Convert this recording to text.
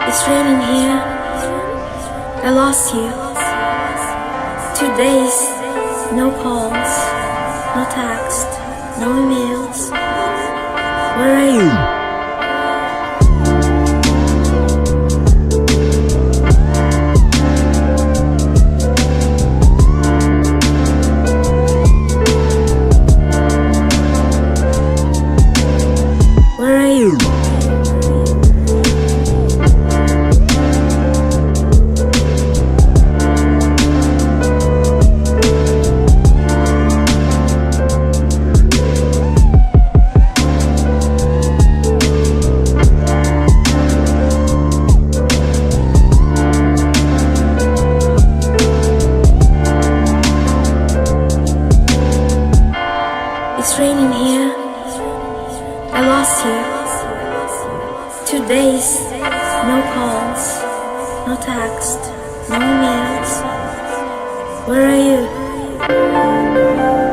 It's raining here. I lost you. 2 days, no calls, no text, no emails. Where are you? Where are you? It's raining here. I lost you. 2 days, no calls, no text, no emails. Where are you?